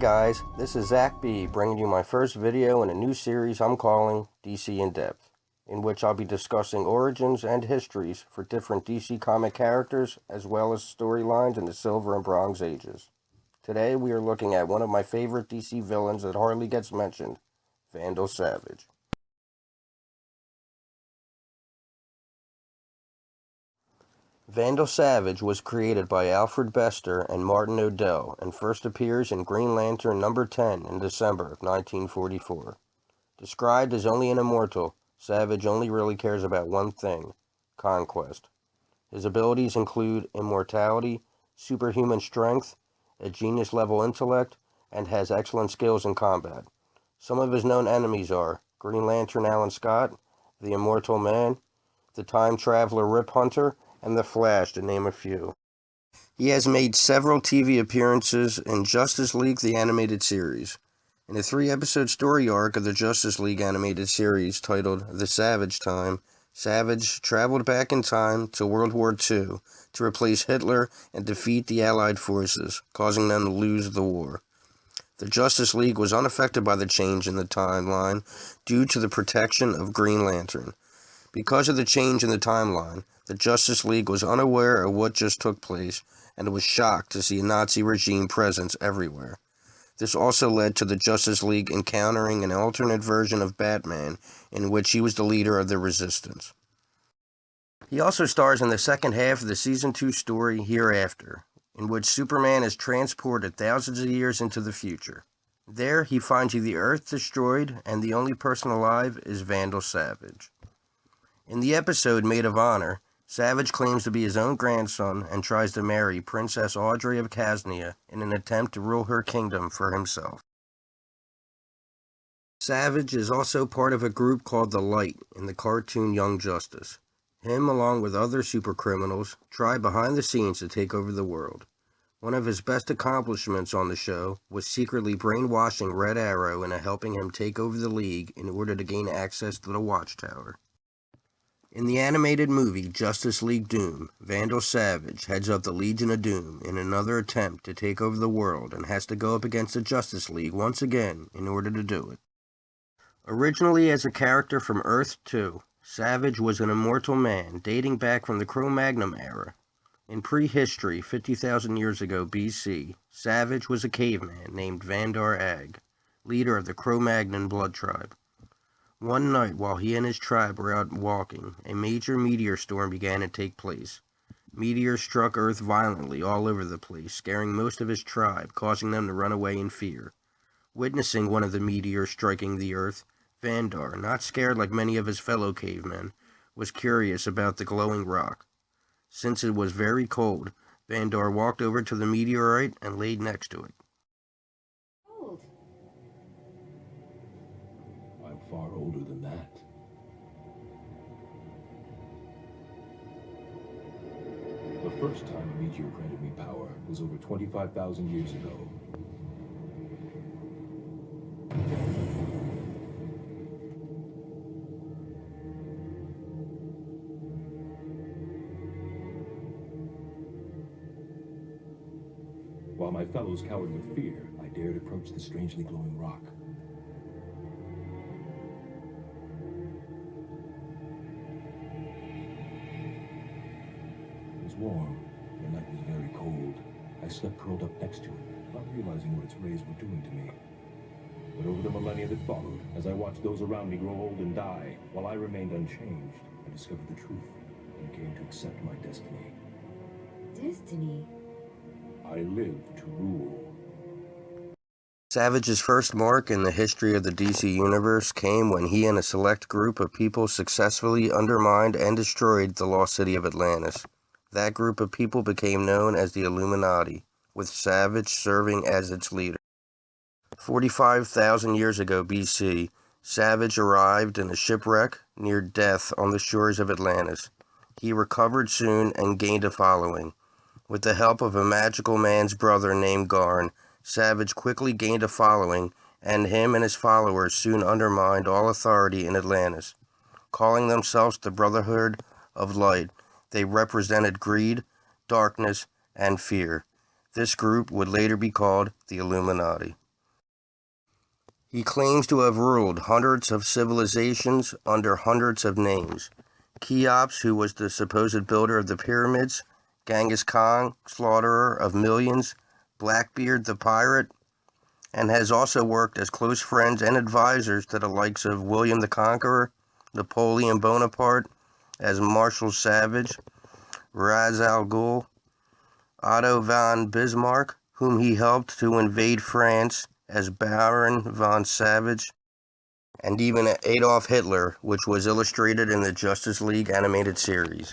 guys, this is Zach B, bringing you my first video in a new series I'm calling DC In Depth, in which I'll be discussing origins and histories for different DC comic characters, as well as storylines in the Silver and Bronze Ages. Today we are looking at one of my favorite DC villains that hardly gets mentioned, Vandal Savage. Vandal Savage was created by Alfred Bester and Martin Odell and first appears in Green Lantern number 10 in December of 1944. Described as only an immortal, Savage only really cares about one thing: conquest. His abilities include immortality, superhuman strength, a genius-level intellect, and has excellent skills in combat. Some of his known enemies are Green Lantern Alan Scott, the Immortal Man, the Time Traveler Rip Hunter, and The Flash, to name a few. He has made several TV appearances in Justice League the Animated Series. In a 3-episode story arc of the Justice League Animated Series titled The Savage Time, Savage traveled back in time to World War II to replace Hitler and defeat the Allied forces, causing them to lose the war. The Justice League was unaffected by the change in the timeline due to the protection of Green Lantern. Because of the change in the timeline, the Justice League was unaware of what just took place and was shocked to see a Nazi regime presence everywhere. This also led to the Justice League encountering an alternate version of Batman in which he was the leader of the resistance. He also stars in the second half of the Season 2 story Hereafter, in which Superman is transported thousands of years into the future. There, he finds the Earth destroyed and the only person alive is Vandal Savage. In the episode Maid of Honor, Savage claims to be his own grandson and tries to marry Princess Audrey of Casnia in an attempt to rule her kingdom for himself. Savage is also part of a group called The Light in the cartoon Young Justice. Him, along with other supercriminals, try behind the scenes to take over the world. One of his best accomplishments on the show was secretly brainwashing Red Arrow into helping him take over the League in order to gain access to the Watchtower. In the animated movie Justice League Doom, Vandal Savage heads up the Legion of Doom in another attempt to take over the world and has to go up against the Justice League once again in order to do it. Originally as a character from Earth 2, Savage was an immortal man dating back from the Cro-Magnon era. In prehistory, 50,000 years ago BC, Savage was a caveman named Vandar Ag, leader of the Cro-Magnon blood tribe. One night, while he and his tribe were out walking, a major meteor storm began to take place. Meteors struck Earth violently all over the place, scaring most of his tribe, causing them to run away in fear. Witnessing one of the meteors striking the Earth, Vandar, not scared like many of his fellow cavemen, was curious about the glowing rock. Since it was very cold, Vandar walked over to the meteorite and laid next to it. I'm far older than that. The first time a meteor granted me power was over 25,000 years ago. While my fellows cowered with fear, I dared approach the strangely glowing rock. It was warm. The night was very cold. I slept curled up next to it, not realizing what its rays were doing to me. But over the millennia that followed, as I watched those around me grow old and die, while I remained unchanged, I discovered the truth and came to accept my destiny. Destiny? I live to rule. Savage's first mark in the history of the DC Universe came when he and a select group of people successfully undermined and destroyed the lost city of Atlantis. That group of people became known as the Illuminati, with Savage serving as its leader. 45,000 years ago BC, Savage arrived in a shipwreck near death on the shores of Atlantis. He recovered soon and gained a following. With the help of a magical man's brother named Garn, Savage quickly gained a following, and him and his followers soon undermined all authority in Atlantis. Calling themselves the Brotherhood of Light, they represented greed, darkness, and fear. This group would later be called the Illuminati. He claims to have ruled hundreds of civilizations under hundreds of names. Cheops, who was the supposed builder of the pyramids, Genghis Khan, slaughterer of millions, Blackbeard the pirate, and has also worked as close friends and advisors to the likes of William the Conqueror, Napoleon Bonaparte, as Marshal Savage, Ra's al Ghul, Otto von Bismarck, whom he helped to invade France, as Baron von Savage, and even Adolf Hitler, which was illustrated in the Justice League animated series.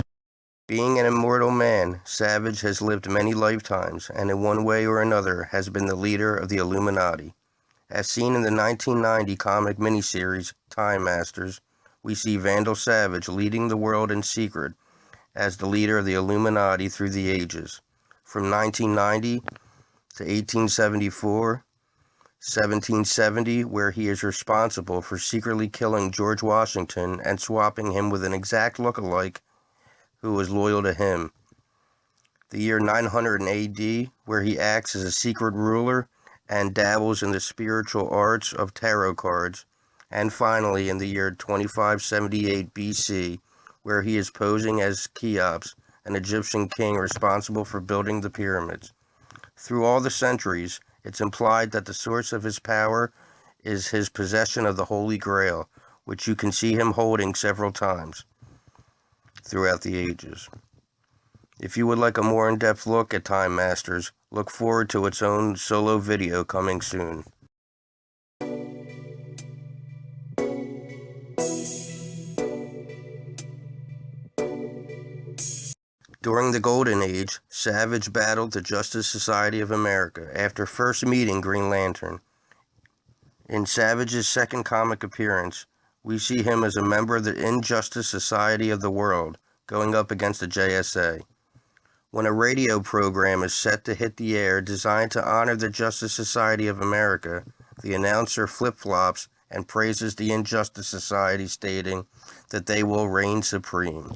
Being an immortal man, Savage has lived many lifetimes, and in one way or another has been the leader of the Illuminati. As seen in the 1990 comic miniseries Time Masters, we see Vandal Savage leading the world in secret as the leader of the Illuminati through the ages, from 1990 to 1874, 1770, where he is responsible for secretly killing George Washington and swapping him with an exact look-alike who was loyal to him. The year 900 AD, where he acts as a secret ruler and dabbles in the spiritual arts of tarot cards. And finally, in the year 2578 BC, where he is posing as Cheops, an Egyptian king responsible for building the pyramids. Through all the centuries, it's implied that the source of his power is his possession of the Holy Grail, which you can see him holding several times throughout the ages. If you would like a more in-depth look at Time Masters, look forward to its own solo video coming soon. During the Golden Age, Savage battled the Justice Society of America after first meeting Green Lantern. In Savage's second comic appearance, we see him as a member of the Injustice Society of the World, going up against the JSA. When a radio program is set to hit the air designed to honor the Justice Society of America, the announcer flip-flops and praises the Injustice Society, stating that they will reign supreme.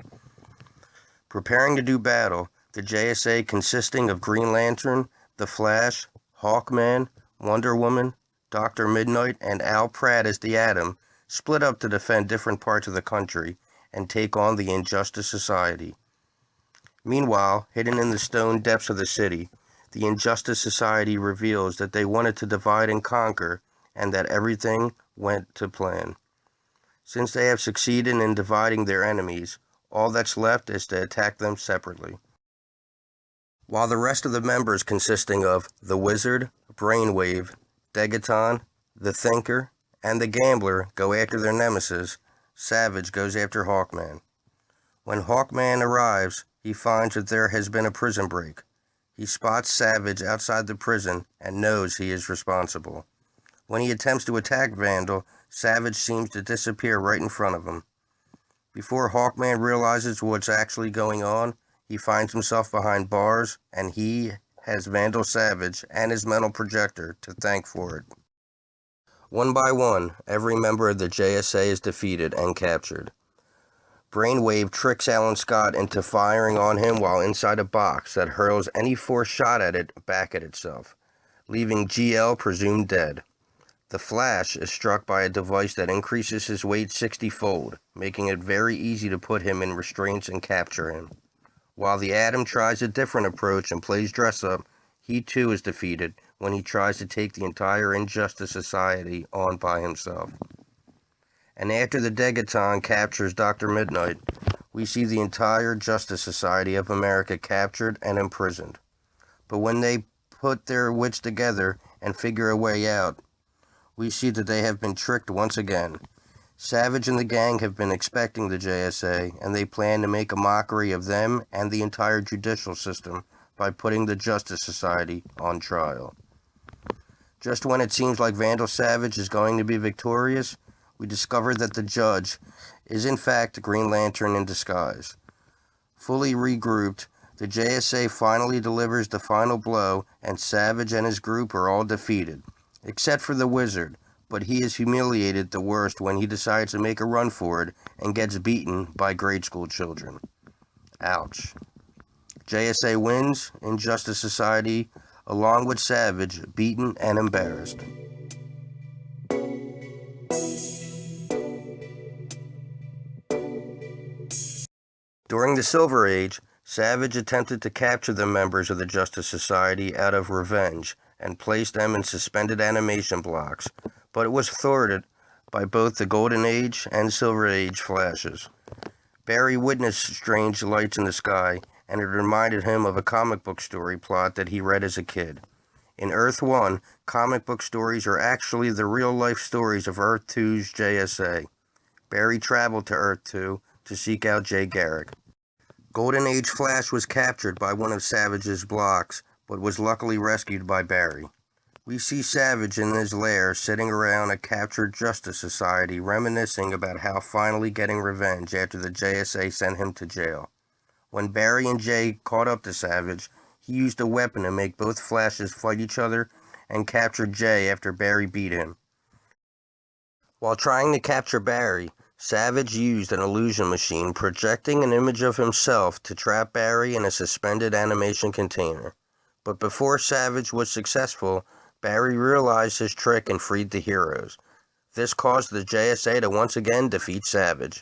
Preparing to do battle, the JSA, consisting of Green Lantern, The Flash, Hawkman, Wonder Woman, Dr. Midnight, and Al Pratt as the Atom, split up to defend different parts of the country and take on the Injustice Society. Meanwhile, hidden in the stone depths of the city, the Injustice Society reveals that they wanted to divide and conquer, and that everything went to plan. Since they have succeeded in dividing their enemies, all that's left is to attack them separately. While the rest of the members, consisting of the Wizard, Brainwave, Degaton, the Thinker, and the Gambler, go after their nemesis, Savage goes after Hawkman. When Hawkman arrives, he finds that there has been a prison break. He spots Savage outside the prison and knows he is responsible. When he attempts to attack Vandal, Savage seems to disappear right in front of him. Before Hawkman realizes what's actually going on, he finds himself behind bars, and he has Vandal Savage and his mental projector to thank for it. One by one, every member of the JSA is defeated and captured. Brainwave tricks Alan Scott into firing on him while inside a box that hurls any force shot at it back at itself, leaving GL presumed dead. The Flash is struck by a device that increases his weight 60-fold, making it very easy to put him in restraints and capture him. While the Atom tries a different approach and plays dress-up, he too is defeated when he tries to take the entire Injustice Society on by himself. And after the Degaton captures Dr. Midnight, we see the entire Justice Society of America captured and imprisoned. But when they put their wits together and figure a way out, we see that they have been tricked once again. Savage and the gang have been expecting the JSA, and they plan to make a mockery of them and the entire judicial system by putting the Justice Society on trial. Just when it seems like Vandal Savage is going to be victorious, we discover that the judge is in fact Green Lantern in disguise. Fully regrouped, the JSA finally delivers the final blow, and Savage and his group are all defeated, except for the Wizard, but he is humiliated the worst when he decides to make a run for it and gets beaten by grade school children. Ouch. JSA wins, Injustice Society, along with Savage, beaten and embarrassed. During the Silver Age, Savage attempted to capture the members of the Justice Society out of revenge and placed them in suspended animation blocks, but it was thwarted by both the Golden Age and Silver Age flashes. Barry witnessed strange lights in the sky, and it reminded him of a comic book story plot that he read as a kid. In Earth 1, comic book stories are actually the real-life stories of Earth 2's JSA. Barry traveled to Earth 2 to seek out Jay Garrick. Golden Age Flash was captured by one of Savage's blocks, but was luckily rescued by Barry. We see Savage in his lair sitting around a captured Justice Society reminiscing about how finally getting revenge after the JSA sent him to jail. When Barry and Jay caught up to Savage, he used a weapon to make both Flashes fight each other and captured Jay after Barry beat him. While trying to capture Barry, Savage used an illusion machine projecting an image of himself to trap Barry in a suspended animation container. But before Savage was successful, Barry realized his trick and freed the heroes. This caused the JSA to once again defeat Savage.